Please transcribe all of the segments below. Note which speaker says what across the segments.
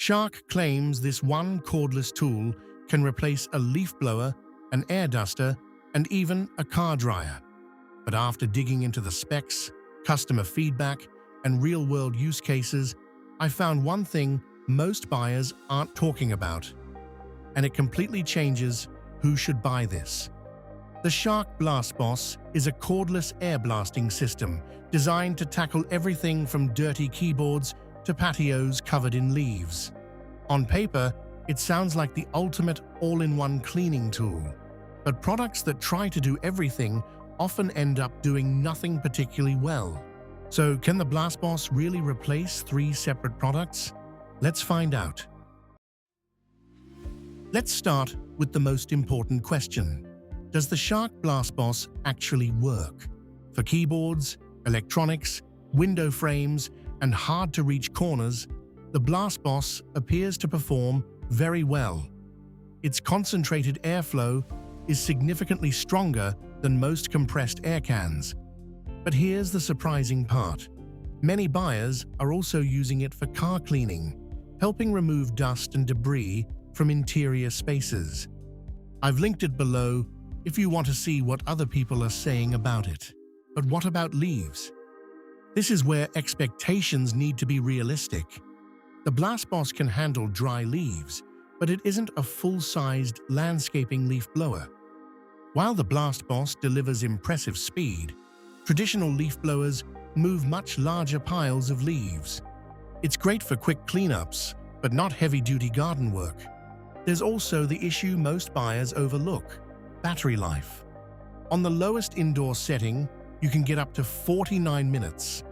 Speaker 1: Shark claims this one cordless tool can replace a leaf blower, an air duster, and even a car dryer. But after digging into the specs, customer feedback, and real-world use cases, I found one thing most buyers aren't talking about, and it completely changes who should buy this. The Shark BlastBoss is a cordless air blasting system designed to tackle everything from dirty keyboards to patios covered in leaves. On paper, it sounds like the ultimate all-in-one cleaning tool, but products that try to do everything often end up doing nothing particularly well. So, can the BlastBoss really replace 3 separate products? Let's find out. Let's start with the most important question. Does the Shark BlastBoss actually work? For keyboards, electronics, window frames, and hard-to-reach corners, the BlastBoss appears to perform very well. Its concentrated airflow is significantly stronger than most compressed air cans. But here's the surprising part. Many buyers are also using it for car cleaning, helping remove dust and debris from interior spaces. I've linked it below if you want to see what other people are saying about it. But what about leaves? This is where expectations need to be realistic. The BlastBoss can handle dry leaves, but it isn't a full-sized landscaping leaf blower. While the BlastBoss delivers impressive speed, traditional leaf blowers move much larger piles of leaves. It's great for quick cleanups, but not heavy-duty garden work. There's also the issue most buyers overlook: battery life. On the lowest indoor setting, you can get up to 49 minutes.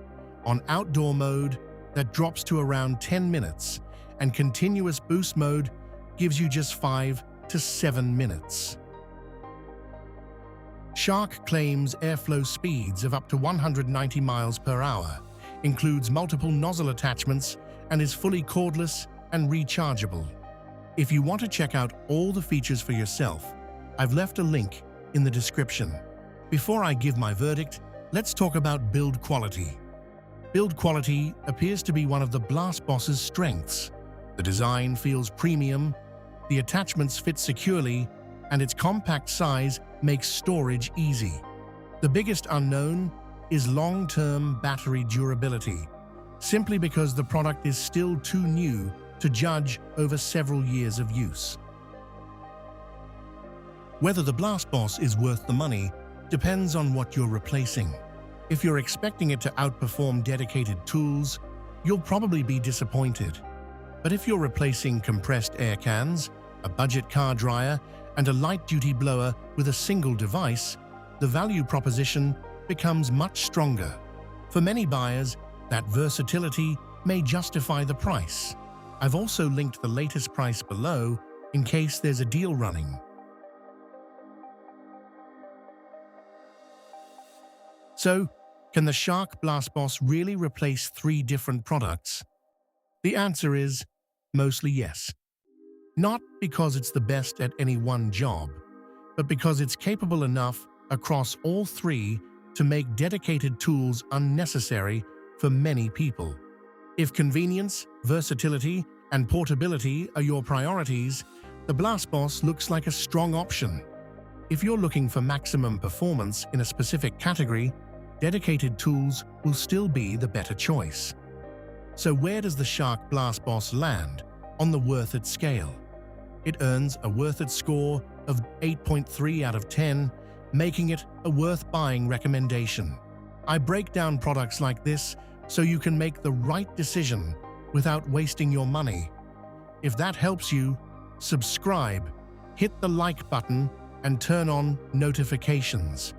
Speaker 1: On outdoor mode, that drops to around 10 minutes, and continuous boost mode gives you just 5 to 7 minutes. Shark claims airflow speeds of up to 190 miles per hour, includes multiple nozzle attachments, and is fully cordless and rechargeable. If you want to check out all the features for yourself, I've left a link in the description. Before I give my verdict, let's talk about build quality. Build quality appears to be one of the BlastBoss's strengths. The design feels premium, the attachments fit securely, and its compact size makes storage easy. The biggest unknown is long-term battery durability, simply because the product is still too new to judge over several years of use. Whether the BlastBoss is worth the money depends on what you're replacing. If you're expecting it to outperform dedicated tools, you'll probably be disappointed. But if you're replacing compressed air cans, a budget car dryer, and a light-duty blower with a single device, the value proposition becomes much stronger. For many buyers, that versatility may justify the price. I've also linked the latest price below in case there's a deal running. So, can the Shark BlastBoss really replace 3 different products? The answer is mostly yes. Not because it's the best at any one job, but because it's capable enough across all 3 to make dedicated tools unnecessary for many people. If convenience, versatility, and portability are your priorities, the BlastBoss looks like a strong option. If you're looking for maximum performance in a specific category, dedicated tools will still be the better choice. So where does the Shark BlastBoss land on the worth it scale? It earns a worth it score of 8.3 out of 10, making it a worth buying recommendation. I break down products like this so you can make the right decision without wasting your money. If that helps you, subscribe, hit the like button, and turn on notifications.